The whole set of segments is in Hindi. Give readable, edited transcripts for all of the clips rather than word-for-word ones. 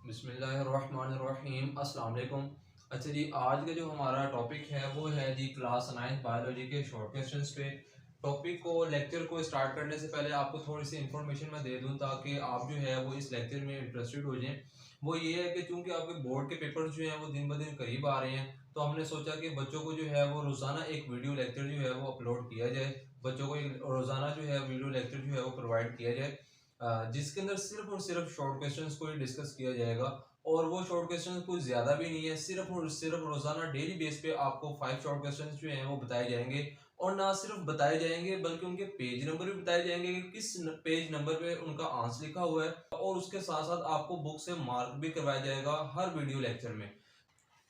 बिस्मिल्लाहिर्रहमानिर्रहीम अस्सलाम वालेकुम। अच्छा जी, आज का जो हमारा टॉपिक है वो है जी क्लास 9 बायोलॉजी के शॉर्ट क्वेश्चंस पे। टॉपिक को लेक्चर को स्टार्ट करने से पहले आपको थोड़ी सी इन्फॉर्मेशन मैं दे दूं ताकि आप जो है वो इस लेक्चर में इंटरेस्टेड हो जाएं। वो ये है कि चूंकि आपके बोर्ड के पेपर्स जो हैं वो दिन ब दिन करीब आ रहे हैं, तो हमने सोचा कि बच्चों को जो है वो रोज़ाना एक वीडियो लेक्चर जो है वो अपलोड किया जाए। बच्चों को रोज़ाना जो है वीडियो लेक्चर जो है वो प्रोवाइड किया जाए, जिसके अंदर सिर्फ और सिर्फ शॉर्ट क्वेश्चंस को ही डिस्कस किया जाएगा। और वो शॉर्ट क्वेश्चन कुछ ज़्यादा भी नहीं है, सिर्फ और सिर्फ रोज़ाना डेली बेस पे आपको 5 शॉर्ट क्वेश्चन जो हैं वो बताए जाएंगे। और ना सिर्फ बताए जाएंगे बल्कि उनके पेज नंबर भी बताए जाएंगे कि किस पेज नंबर पे उनका आंसर लिखा हुआ है, और उसके साथ साथ आपको बुक से मार्क भी करवाया जाएगा हर वीडियो लेक्चर में।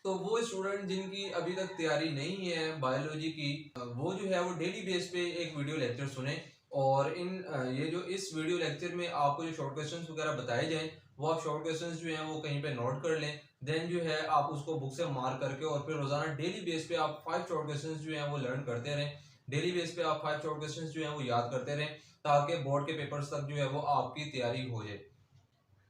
तो वो स्टूडेंट जिनकी अभी तक तैयारी नहीं है बायोलॉजी की, वो जो है वो डेली बेस पे एक वीडियो लेक्चर सुने। और ये जो इस वीडियो लेक्चर में आपको जो शॉर्ट क्वेश्चंस वगैरह बताए जाएं, वो आप शॉर्ट क्वेश्चंस जो हैं वो कहीं पे नोट कर लें। देन जो है आप उसको बुक से मार्क करके और फिर रोजाना डेली बेस पे आप 5 शॉर्ट क्वेश्चंस जो हैं वो लर्न करते रहें। डेली बेस पे आप 5 शॉर्ट क्वेश्चंस जो हैं वो याद करते रहें, ताकि बोर्ड के पेपर्स तक जो है वो आपकी तैयारी हो जाए।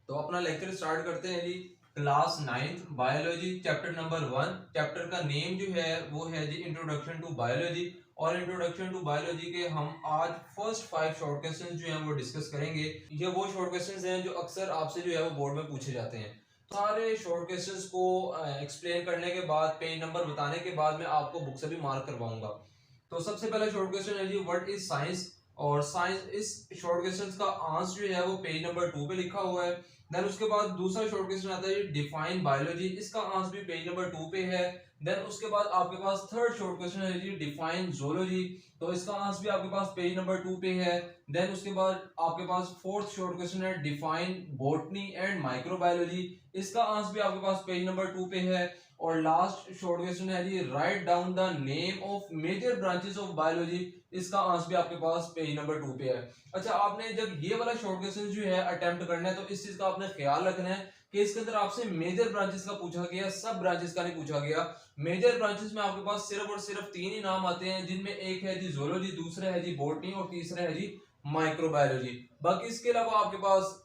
तो अपना लेक्चर स्टार्ट करते हैं जी। Class 9th biology chapter number 1। Chapter का नेम जो है वो है जी इंट्रोडक्शन टू बायोलॉजी। और इंट्रोडक्शन टू बायोलॉजी के हम आज फर्स्ट 5 शॉर्ट क्वेश्चंस जो हैं वो डिस्कस करेंगे। ये वो शॉर्ट क्वेश्चंस हैं जो अक्सर आपसे जो है वो बोर्ड में पूछे जाते हैं। सारे शॉर्ट क्वेश्चंस को एक्सप्लेन करने के बाद, पेज नंबर बताने के बाद, मैं आपको बुक से भी मार्क करवाऊंगा। तो सबसे पहला शॉर्ट क्वेश्चन है जी व्हाट इज साइंस। और साइंस, इस शॉर्ट क्वेश्चन का आंसर जो है वो पेज नंबर 2 पे लिखा हुआ है। देन उसके बाद दूसरा शॉर्ट क्वेश्चन आता है डिफाइन बायोलॉजी, इसका आंसर भी पेज नंबर 2 पे है। देन उसके बाद आपके पास थर्ड शॉर्ट क्वेश्चन है जी डिफाइन जोलॉजी, तो इसका आंसर भी आपके पास पेज नंबर 2 पे है। देन उसके बाद आपके पास फोर्थ शॉर्ट क्वेश्चन है डिफाइन बॉटनी एंड माइक्रोबायोलॉजी, इसका आंसर भी आपके पास पेज नंबर 2 पे है। और लास्ट शॉर्ट क्वेश्चन है जी right down the name of major branches of biology, इसका आंसर भी आपके पास पेज नंबर 2 पे है। अच्छा, आपने जब ये वाला शॉर्ट क्वेश्चन जो है अटेम्प्ट करना है तो इस चीज का आपने ख्याल रखना है कि इसके अंदर आपसे मेजर ब्रांचेस का पूछा गया, सब ब्रांचेस का नहीं पूछा गया। मेजर ब्रांचेस में आपके पास सिर्फ और सिर्फ 3 ही नाम आते हैं, जिनमें एक है जी जूलॉजी, दूसरा है जी बॉटनी और तीसरा है जी माइक्रोबायोलॉजी। बाकी इसके अलावा आपके पास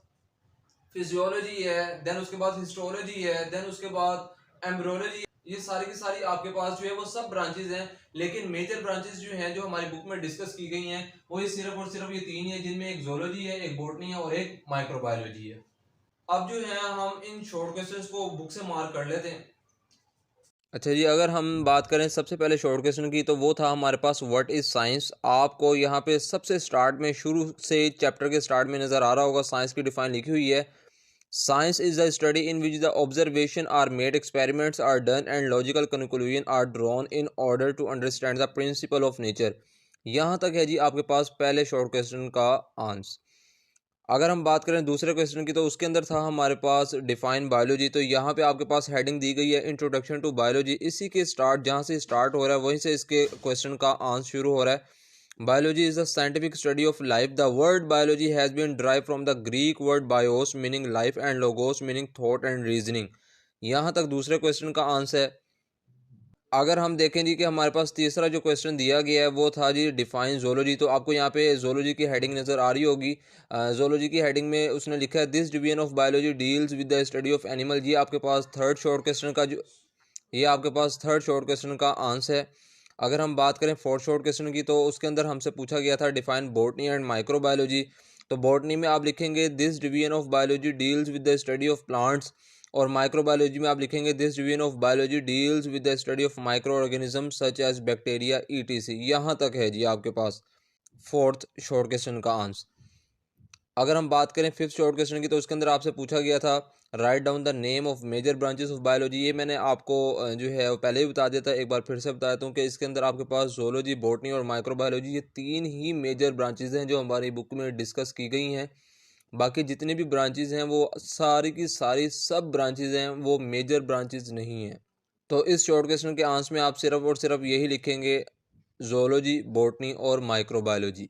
फिजियोलॉजी है, देन उसके बाद हिस्टोलॉजी है, देन उसके बाद एम्ब्रियोलॉजी, ये सारी की सारी आपके पास जो है वो सब ब्रांचेस हैं। लेकिन मेजर ब्रांचेस जो हैं जो हमारी बुक में डिस्कस की गई हैं वो ये सिर्फ और सिर्फ ये 3 है, जिनमें एक जोलॉजी है, एक बॉटनी है और एक माइक्रोबायोलॉजी है। अब जो है हम इन शॉर्ट क्वेश्चंस को बुक से मार्क कर लेते हैं। अच्छा जी, अगर हम बात करें सबसे पहले शॉर्ट क्वेश्चन की, तो वो था हमारे पास व्हाट इज़ साइंस। आपको यहाँ पे सबसे स्टार्ट में, शुरू से चैप्टर के स्टार्ट में नज़र आ रहा होगा, साइंस की डिफाइन लिखी हुई है। Science is the study in which the observation are made, experiments are done, and logical conclusion are drawn in order to understand the principle of nature। यहाँ तक है जी आपके पास पहले शॉर्ट क्वेश्चन का आंसर। अगर हम बात करें दूसरे क्वेश्चन की, तो उसके अंदर था हमारे पास डिफाइन बायोलॉजी। तो यहाँ पे आपके पास हेडिंग दी गई है इंट्रोडक्शन टू बायोलॉजी। इसी के स्टार्ट, जहाँ से स्टार्ट हो रहा है वहीं से इसके क्वेश्चन का आंसर शुरू हो रहा है। Biology is the scientific study of life. The word biology has been drive from the Greek word bios meaning life and logos meaning thought and reasoning. यहाँ तक दूसरे क्वेश्चन का आंसर है। अगर हम देखें जी कि हमारे पास तीसरा जो क्वेश्चन दिया गया है वो था जी डिफाइन जोलॉजी। तो आपको यहाँ पे जोलॉजी की हेडिंग नज़र आ रही होगी। जोलॉजी की हेडिंग में उसने लिखा है this division of biology deals with the study of animal. ये आपके पास थर्ड शॉर्ट क्वेश्चन का जो ये आपके पास थर्ड शॉर्ट क्वेश्चन का आंसर है। अगर हम बात करें फोर्थ शॉर्ट क्वेश्चन की, तो उसके अंदर हमसे पूछा गया था डिफाइन बॉटनी एंड माइक्रोबायोलॉजी। तो बॉटनी में आप लिखेंगे this division of biology deals with the study of plants. और माइक्रोबायोलॉजी में आप लिखेंगे this division of biology deals with the study of micro organism such as bacteria E T C. यहाँ तक है जी आपके पास फोर्थ शॉर्ट क्वेश्चन का आंसर। अगर हम बात करें फिफ्थ शॉर्ट क्वेश्चन की, तो उसके अंदर आपसे पूछा गया था write down the name of major branches of biology. ये मैंने आपको जो है वो पहले ही बता दिया था, एक बार फिर से बता देता हूँ कि इसके अंदर आपके पास जोलॉजी, बॉटनी और माइक्रोबायोलॉजी, ये 3 ही मेजर ब्रांचेस हैं जो हमारी बुक में डिस्कस की गई हैं। बाकी जितनी भी ब्रांचेस हैं वो सारी की सारी सब ब्रांचेस हैं, वो मेजर ब्रांचेस नहीं हैं। तो इस शॉर्ट क्वेश्चन के आंसर में आप सिर्फ और सिर्फ यही लिखेंगे जोलॉजी, बॉटनी और माइक्रोबायोलॉजी।